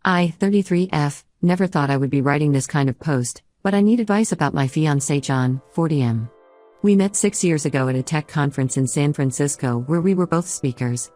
I, 33F, never thought I would be writing this kind of post, but I need advice about my fiancé John, 40M. We met 6 years ago at a tech conference in San Francisco where we were both speakers.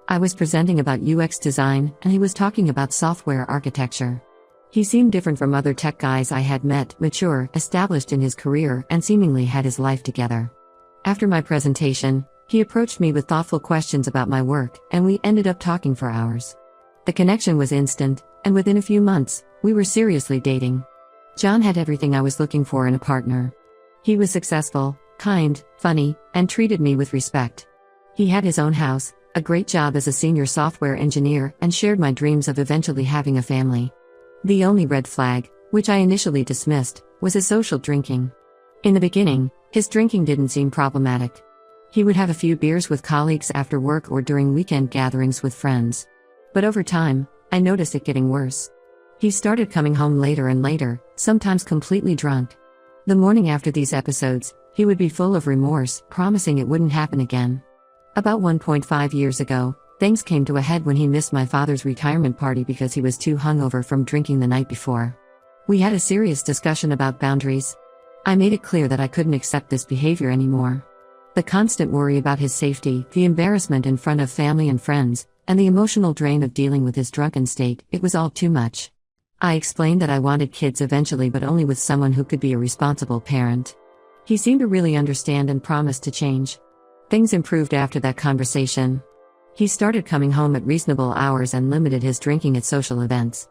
I was presenting about UX design and he was talking about software architecture. He seemed different from other tech guys I had met, mature, established in his career, and seemingly had his life together. After my presentation, he approached me with thoughtful questions about my work, and we ended up talking for hours. The connection was instant, and within a few months, we were seriously dating. John had everything I was looking for in a partner. He was successful, kind, funny, and treated me with respect. He had his own house, a great job as a senior software engineer, and shared my dreams of eventually having a family. The only red flag, which I initially dismissed, was his social drinking. In the beginning, his drinking didn't seem problematic. He would have a few beers with colleagues after work or during weekend gatherings with friends. But over time, I noticed it getting worse. He started coming home later and later, sometimes completely drunk. The morning after these episodes, he would be full of remorse, promising it wouldn't happen again. About 1.5 years ago, things came to a head when he missed my father's retirement party because he was too hungover from drinking the night before. We had a serious discussion about boundaries. I made it clear that I couldn't accept this behavior anymore. The constant worry about his safety, the embarrassment in front of family and friends, and the emotional drain of dealing with his drunken state, it was all too much. I explained that I wanted kids eventually, but only with someone who could be a responsible parent. He seemed to really understand and promised to change. Things improved after that conversation. He started coming home at reasonable hours and limited his drinking at social events.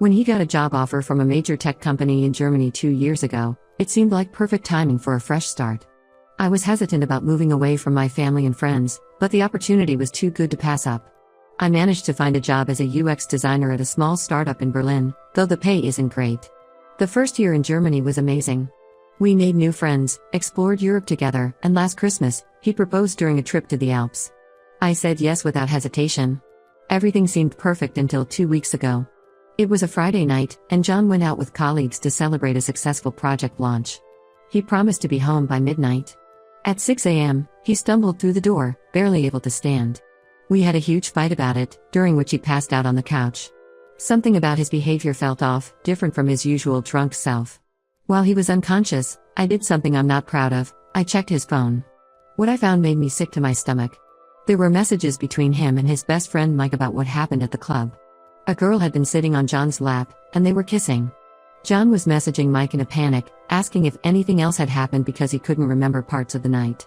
When he got a job offer from a major tech company in Germany 2 years ago, it seemed like perfect timing for a fresh start. I was hesitant about moving away from my family and friends, but the opportunity was too good to pass up. I managed to find a job as a UX designer at a small startup in Berlin, though the pay isn't great. The first year in Germany was amazing. We made new friends, explored Europe together, and last Christmas, he proposed during a trip to the Alps. I said yes without hesitation. Everything seemed perfect until 2 weeks ago. It was a Friday night, and John went out with colleagues to celebrate a successful project launch. He promised to be home by midnight. At 6 a.m., he stumbled through the door, barely able to stand. We had a huge fight about it, during which he passed out on the couch. Something about his behavior felt off, different from his usual drunk self. While he was unconscious, I did something I'm not proud of. I checked his phone. What I found made me sick to my stomach. There were messages between him and his best friend Mike about what happened at the club. A girl had been sitting on John's lap, and they were kissing. John was messaging Mike in a panic, asking if anything else had happened because he couldn't remember parts of the night.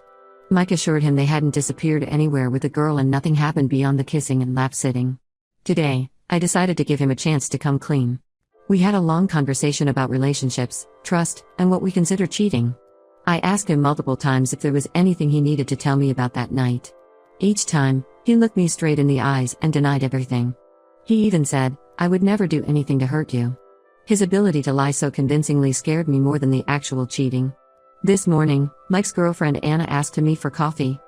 Mike assured him they hadn't disappeared anywhere with the girl and nothing happened beyond the kissing and lap sitting. Today, I decided to give him a chance to come clean. We had a long conversation about relationships, trust, and what we consider cheating. I asked him multiple times if there was anything he needed to tell me about that night. Each time, he looked me straight in the eyes and denied everything. He even said, "I would never do anything to hurt you." His ability to lie so convincingly scared me more than the actual cheating. This morning, Mike's girlfriend Anna asked to meet for coffee.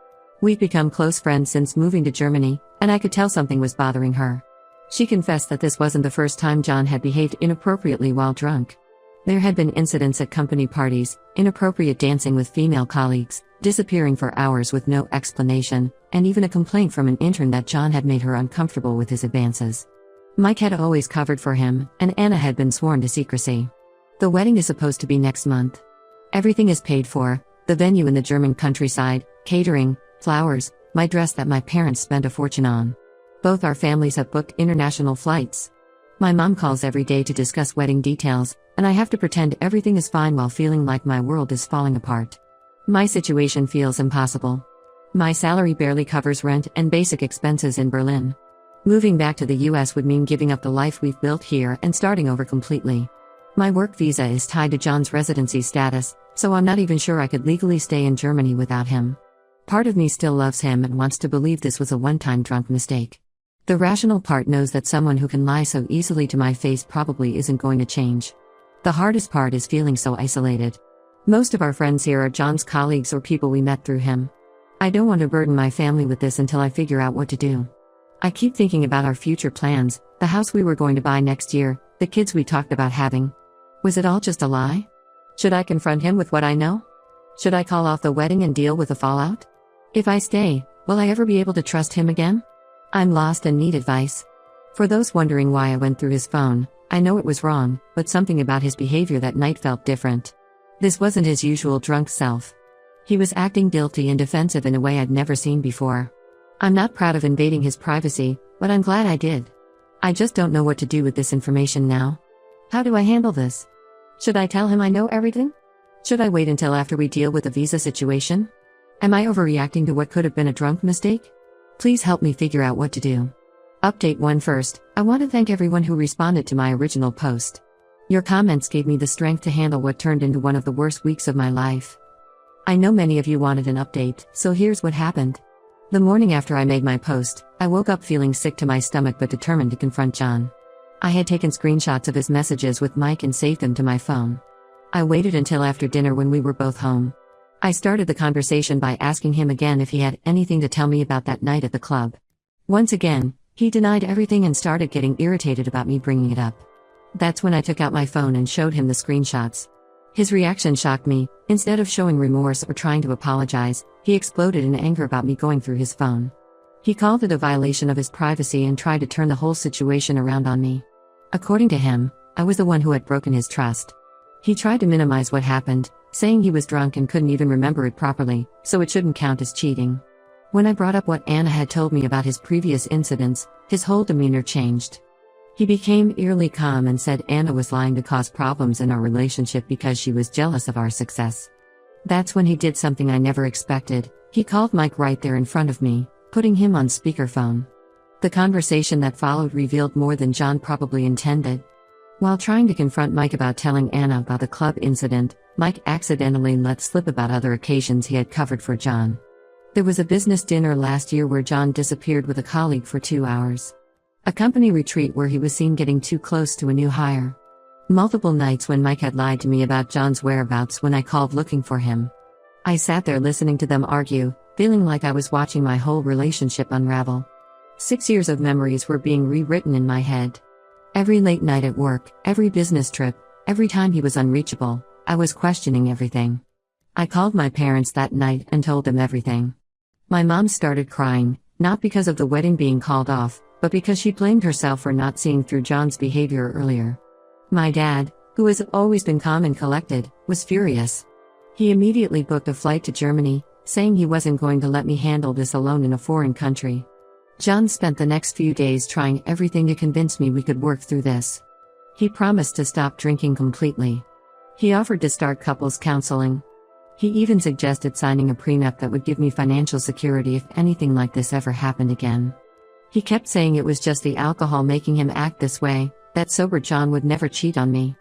We'd become close friends since moving to Germany, and I could tell something was bothering her. She confessed that this wasn't the first time John had behaved inappropriately while drunk. There had been incidents at company parties, inappropriate dancing with female colleagues, disappearing for hours with no explanation, and even a complaint from an intern that John had made her uncomfortable with his advances. Mike had always covered for him, and Anna had been sworn to secrecy. The wedding is supposed to be next month. Everything is paid for, the venue in the German countryside, catering, flowers, my dress that my parents spent a fortune on. Both our families have booked international flights. My mom calls every day to discuss wedding details, and I have to pretend everything is fine while feeling like my world is falling apart. My situation feels impossible. My salary barely covers rent and basic expenses in Berlin. Moving back to the US would mean giving up the life we've built here and starting over completely. My work visa is tied to John's residency status, so I'm not even sure I could legally stay in Germany without him. Part of me still loves him and wants to believe this was a one-time drunk mistake. The rational part knows that someone who can lie so easily to my face probably isn't going to change. The hardest part is feeling so isolated. Most of our friends here are John's colleagues or people we met through him. I don't want to burden my family with this until I figure out what to do. I keep thinking about our future plans, the house we were going to buy next year, the kids we talked about having. Was it all just a lie? Should I confront him with what I know? Should I call off the wedding and deal with the fallout? If I stay, will I ever be able to trust him again? I'm lost and need advice. For those wondering why I went through his phone, I know it was wrong, but something about his behavior that night felt different. This wasn't his usual drunk self. He was acting guilty and defensive in a way I'd never seen before. I'm not proud of invading his privacy, but I'm glad I did. I just don't know what to do with this information now. How do I handle this? Should I tell him I know everything? Should I wait until after we deal with the visa situation? Am I overreacting to what could have been a drunk mistake? Please help me figure out what to do. Update 1 first, I want to thank everyone who responded to my original post. Your comments gave me the strength to handle what turned into one of the worst weeks of my life. I know many of you wanted an update, so here's what happened. The morning after I made my post, I woke up feeling sick to my stomach but determined to confront John. I had taken screenshots of his messages with Mike and saved them to my phone. I waited until after dinner when we were both home. I started the conversation by asking him again if he had anything to tell me about that night at the club. Once again, he denied everything and started getting irritated about me bringing it up. That's when I took out my phone and showed him the screenshots. His reaction shocked me. Instead of showing remorse or trying to apologize, he exploded in anger about me going through his phone. He called it a violation of his privacy and tried to turn the whole situation around on me. According to him, I was the one who had broken his trust. He tried to minimize what happened, saying he was drunk and couldn't even remember it properly, so it shouldn't count as cheating. When I brought up what Anna had told me about his previous incidents, his whole demeanor changed. He became eerily calm and said Anna was lying to cause problems in our relationship because she was jealous of our success. That's when he did something I never expected. He called Mike right there in front of me, putting him on speakerphone. The conversation that followed revealed more than John probably intended. While trying to confront Mike about telling Anna about the club incident, Mike accidentally let slip about other occasions he had covered for John. There was a business dinner last year where John disappeared with a colleague for 2 hours. A company retreat where he was seen getting too close to a new hire. Multiple nights when Mike had lied to me about John's whereabouts when I called looking for him. I sat there listening to them argue, feeling like I was watching my whole relationship unravel. 6 years of memories were being rewritten in my head. Every late night at work, every business trip, every time he was unreachable, I was questioning everything. I called my parents that night and told them everything. My mom started crying, not because of the wedding being called off, but because she blamed herself for not seeing through John's behavior earlier. My dad, who has always been calm and collected, was furious. He immediately booked a flight to Germany, saying he wasn't going to let me handle this alone in a foreign country. John spent the next few days trying everything to convince me we could work through this. He promised to stop drinking completely. He offered to start couples counseling. He even suggested signing a prenup that would give me financial security if anything like this ever happened again. He kept saying it was just the alcohol making him act this way, that sober John would never cheat on me.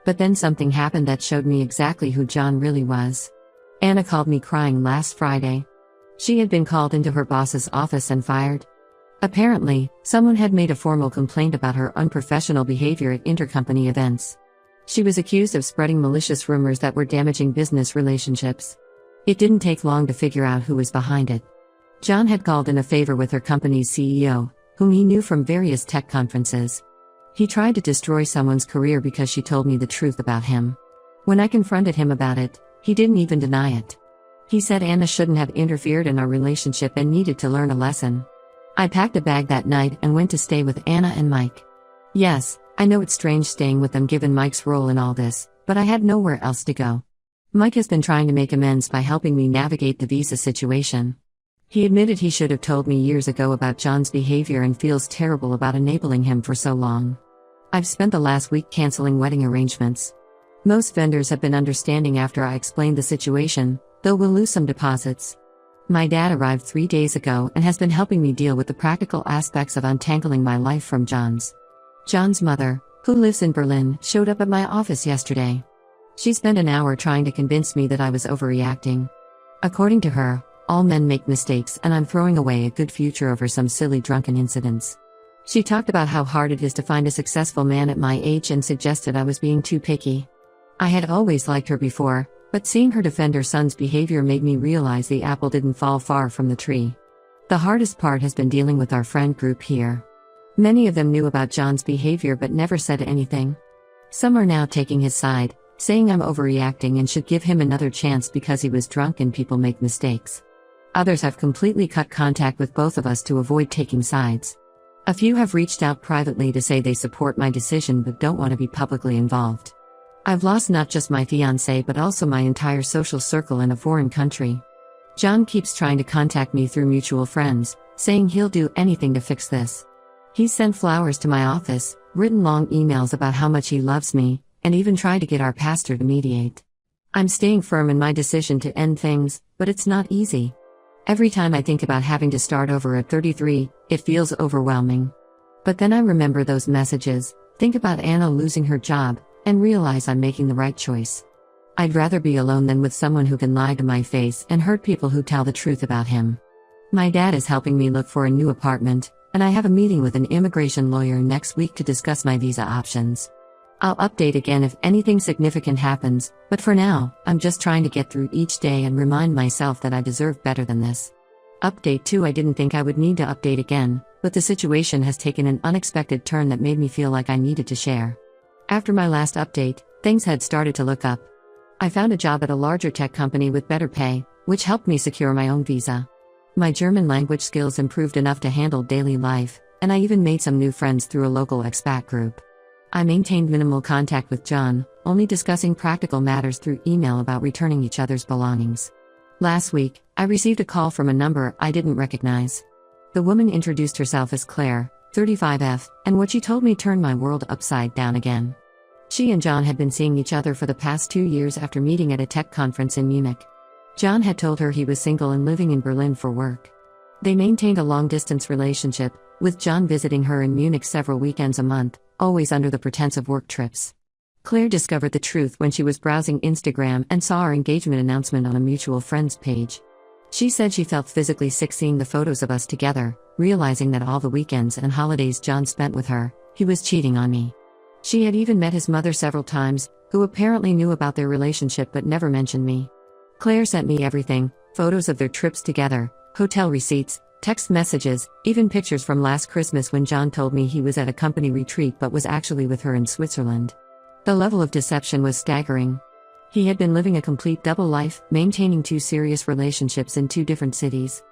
But then something happened that showed me exactly who John really was. Anna called me crying last Friday. She had been called into her boss's office and fired. Apparently, someone had made a formal complaint about her unprofessional behavior at intercompany events. She was accused of spreading malicious rumors that were damaging business relationships. It didn't take long to figure out who was behind it. John had called in a favor with her company's CEO, whom he knew from various tech conferences. He tried to destroy someone's career because she told me the truth about him. When I confronted him about it, he didn't even deny it. He said Anna shouldn't have interfered in our relationship and needed to learn a lesson. I packed a bag that night and went to stay with Anna and Mike. Yes, I know it's strange staying with them given Mike's role in all this, but I had nowhere else to go. Mike has been trying to make amends by helping me navigate the visa situation. He admitted he should have told me years ago about John's behavior and feels terrible about enabling him for so long. I've spent the last week canceling wedding arrangements. Most vendors have been understanding after I explained the situation, though we'll lose some deposits. My dad arrived 3 days ago and has been helping me deal with the practical aspects of untangling my life from John's. John's mother, who lives in Berlin, showed up at my office yesterday. She spent an hour trying to convince me that I was overreacting. According to her, all men make mistakes and I'm throwing away a good future over some silly drunken incidents. She talked about how hard it is to find a successful man at my age and suggested I was being too picky. I had always liked her before, but seeing her defend her son's behavior made me realize the apple didn't fall far from the tree. The hardest part has been dealing with our friend group here. Many of them knew about John's behavior but never said anything. Some are now taking his side, saying I'm overreacting and should give him another chance because he was drunk and people make mistakes. Others have completely cut contact with both of us to avoid taking sides. A few have reached out privately to say they support my decision but don't want to be publicly involved. I've lost not just my fiancé but also my entire social circle in a foreign country. John keeps trying to contact me through mutual friends, saying he'll do anything to fix this. He's sent flowers to my office, written long emails about how much he loves me, and even tried to get our pastor to mediate. I'm staying firm in my decision to end things, but it's not easy. Every time I think about having to start over at 33, it feels overwhelming. But then I remember those messages, think about Anna losing her job, and realize I'm making the right choice. I'd rather be alone than with someone who can lie to my face and hurt people who tell the truth about him. My dad is helping me look for a new apartment, and I have a meeting with an immigration lawyer next week to discuss my visa options. I'll update again if anything significant happens, but for now, I'm just trying to get through each day and remind myself that I deserve better than this. Update 2: I didn't think I would need to update again, but the situation has taken an unexpected turn that made me feel like I needed to share. After my last update, things had started to look up. I found a job at a larger tech company with better pay, which helped me secure my own visa. My German language skills improved enough to handle daily life, and I even made some new friends through a local expat group. I maintained minimal contact with John, only discussing practical matters through email about returning each other's belongings. Last week, I received a call from a number I didn't recognize. The woman introduced herself as Claire, 35F, and what she told me turned my world upside down again. She and John had been seeing each other for the past 2 years after meeting at a tech conference in Munich. John had told her he was single and living in Berlin for work. They maintained a long-distance relationship, with John visiting her in Munich several weekends a month, always under the pretense of work trips. Claire discovered the truth when she was browsing Instagram and saw our engagement announcement on a mutual friends page. She said she felt physically sick seeing the photos of us together, realizing that all the weekends and holidays John spent with her, he was cheating on me. She had even met his mother several times, who apparently knew about their relationship but never mentioned me. Claire sent me everything: photos of their trips together, hotel receipts, text messages, even pictures from last Christmas when John told me he was at a company retreat but was actually with her in Switzerland. The level of deception was staggering. He had been living a complete double life, maintaining 2 serious relationships in 2 different cities.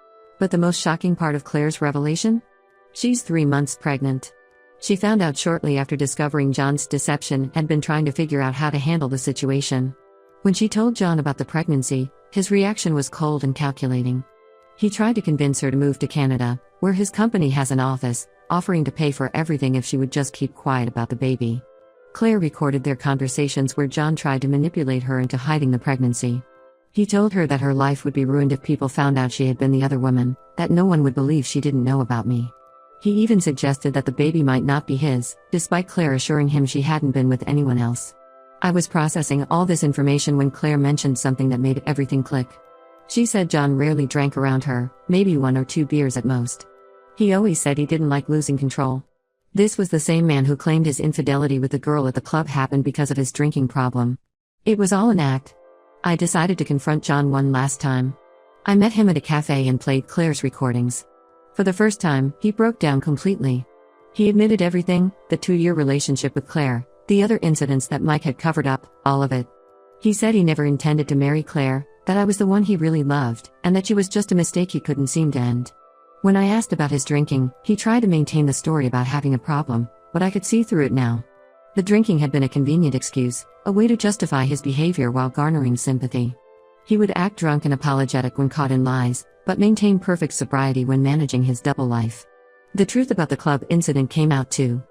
But the most shocking part of Claire's revelation? She's 3 months pregnant. She found out shortly after discovering John's deception and had been trying to figure out how to handle the situation. When she told John about the pregnancy, his reaction was cold and calculating. He tried to convince her to move to Canada, where his company has an office, offering to pay for everything if she would just keep quiet about the baby. Claire recorded their conversations where John tried to manipulate her into hiding the pregnancy. He told her that her life would be ruined if people found out she had been the other woman, that no one would believe she didn't know about me. He even suggested that the baby might not be his, despite Claire assuring him she hadn't been with anyone else. I was processing all this information when Claire mentioned something that made everything click. She said John rarely drank around her, maybe 1 or 2 beers at most. He always said he didn't like losing control. This was the same man who claimed his infidelity with the girl at the club happened because of his drinking problem. It was all an act. I decided to confront John one last time. I met him at a cafe and played Claire's recordings. For the first time, he broke down completely. He admitted everything: the 2-year relationship with Claire, the other incidents that Mike had covered up, all of it. He said he never intended to marry Claire, that I was the one he really loved, and that she was just a mistake he couldn't seem to end. When I asked about his drinking, he tried to maintain the story about having a problem, but I could see through it now. The drinking had been a convenient excuse, a way to justify his behavior while garnering sympathy. He would act drunk and apologetic when caught in lies, but maintain perfect sobriety when managing his double life. The truth about the club incident came out too.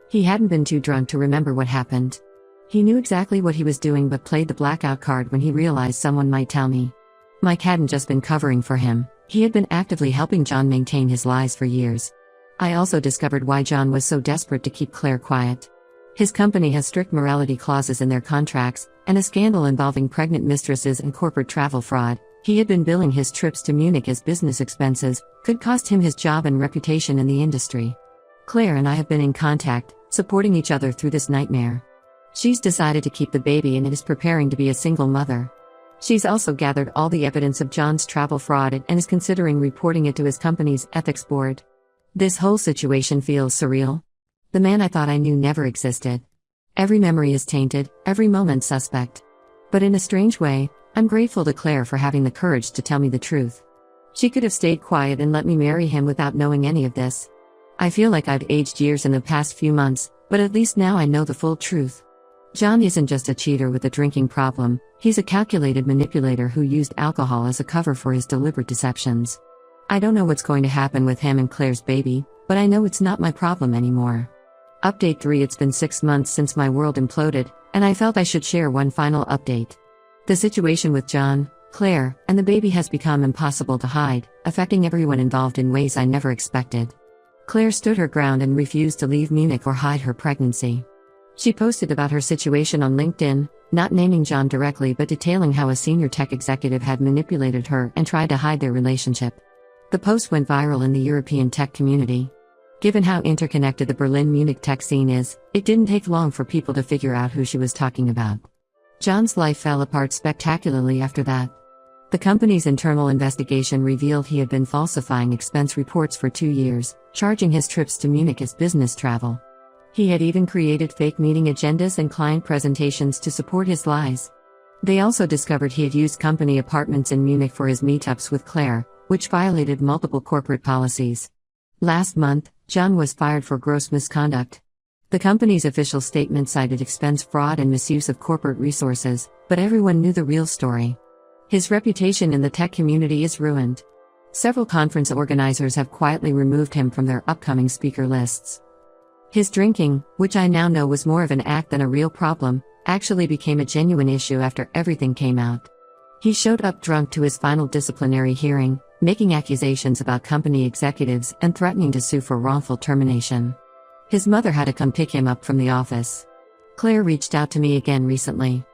He hadn't been too drunk to remember what happened. He knew exactly what he was doing but played the blackout card when he realized someone might tell me. Mike hadn't just been covering for him, he had been actively helping John maintain his lies for years. I also discovered why John was so desperate to keep Claire quiet. His company has strict morality clauses in their contracts, and a scandal involving pregnant mistresses and corporate travel fraud. He had been billing his trips to Munich as business expenses, could cost him his job and reputation in the industry. Claire and I have been in contact, supporting each other through this nightmare. She's decided to keep the baby and is preparing to be a single mother. She's also gathered all the evidence of John's travel fraud and is considering reporting it to his company's ethics board. This whole situation feels surreal. The man I thought I knew never existed. Every memory is tainted, every moment suspect. But in a strange way, I'm grateful to Claire for having the courage to tell me the truth. She could have stayed quiet and let me marry him without knowing any of this. I feel like I've aged years in the past few months, but at least now I know the full truth. John isn't just a cheater with a drinking problem, he's a calculated manipulator who used alcohol as a cover for his deliberate deceptions. I don't know what's going to happen with him and Claire's baby, but I know it's not my problem anymore. Update 3. It's been 6 months since my world imploded, and I felt I should share one final update. The situation with John, Claire, and the baby has become impossible to hide, affecting everyone involved in ways I never expected. Claire stood her ground and refused to leave Munich or hide her pregnancy. She posted about her situation on LinkedIn, not naming John directly but detailing how a senior tech executive had manipulated her and tried to hide their relationship. The post went viral in the European tech community. Given how interconnected the Berlin-Munich tech scene is, it didn't take long for people to figure out who she was talking about. John's life fell apart spectacularly after that. The company's internal investigation revealed he had been falsifying expense reports for 2 years, charging his trips to Munich as business travel. He had even created fake meeting agendas and client presentations to support his lies. They also discovered he had used company apartments in Munich for his meetups with Claire, which violated multiple corporate policies. Last month, John was fired for gross misconduct. The company's official statement cited expense fraud and misuse of corporate resources, but everyone knew the real story. His reputation in the tech community is ruined. Several conference organizers have quietly removed him from their upcoming speaker lists. His drinking, which I now know was more of an act than a real problem, actually became a genuine issue after everything came out. He showed up drunk to his final disciplinary hearing, making accusations about company executives and threatening to sue for wrongful termination. His mother had to come pick him up from the office. Claire reached out to me again recently.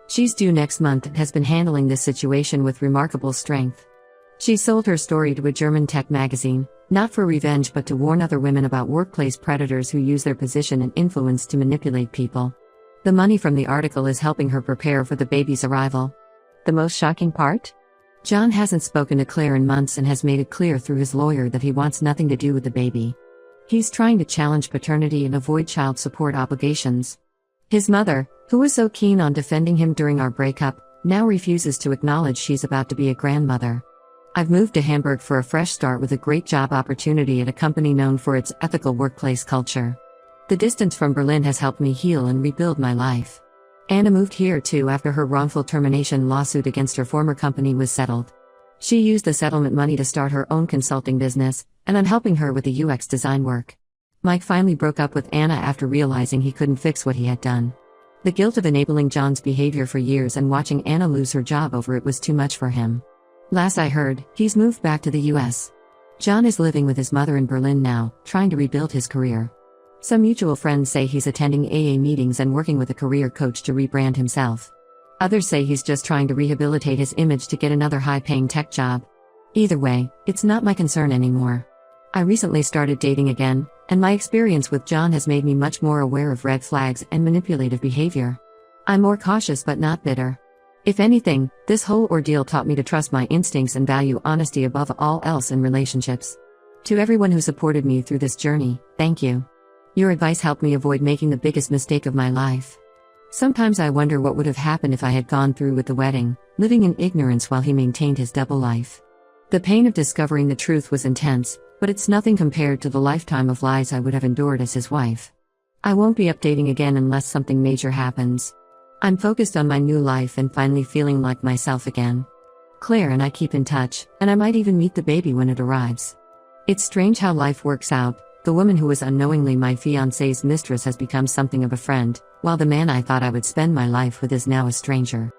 She's due next month and has been handling this situation with remarkable strength. She sold her story to a German tech magazine, not for revenge but to warn other women about workplace predators who use their position and influence to manipulate people. The money from the article is helping her prepare for the baby's arrival. The most shocking part? John hasn't spoken to Claire in months and has made it clear through his lawyer that he wants nothing to do with the baby. He's trying to challenge paternity and avoid child support obligations. His mother, who was so keen on defending him during our breakup, now refuses to acknowledge she's about to be a grandmother. I've moved to Hamburg for a fresh start with a great job opportunity at a company known for its ethical workplace culture. The distance from Berlin has helped me heal and rebuild my life. Anna moved here too after her wrongful termination lawsuit against her former company was settled. She used the settlement money to start her own consulting business, and I'm helping her with the UX design work. Mike finally broke up with Anna after realizing he couldn't fix what he had done. The guilt of enabling John's behavior for years and watching Anna lose her job over it was too much for him. Last I heard, he's moved back to the US. John is living with his mother in Berlin now, trying to rebuild his career. Some mutual friends say he's attending AA meetings and working with a career coach to rebrand himself. Others say he's just trying to rehabilitate his image to get another high-paying tech job. Either way, it's not my concern anymore. I recently started dating again, and my experience with John has made me much more aware of red flags and manipulative behavior. I'm more cautious but not bitter. If anything, this whole ordeal taught me to trust my instincts and value honesty above all else in relationships. To everyone who supported me through this journey, thank you. Your advice helped me avoid making the biggest mistake of my life. Sometimes I wonder what would have happened if I had gone through with the wedding, living in ignorance while he maintained his double life. The pain of discovering the truth was intense, but it's nothing compared to the lifetime of lies I would have endured as his wife. I won't be updating again unless something major happens. I'm focused on my new life and finally feeling like myself again. Claire and I keep in touch, and I might even meet the baby when it arrives. It's strange how life works out. The woman who was unknowingly my fiancé's mistress has become something of a friend, while the man I thought I would spend my life with is now a stranger.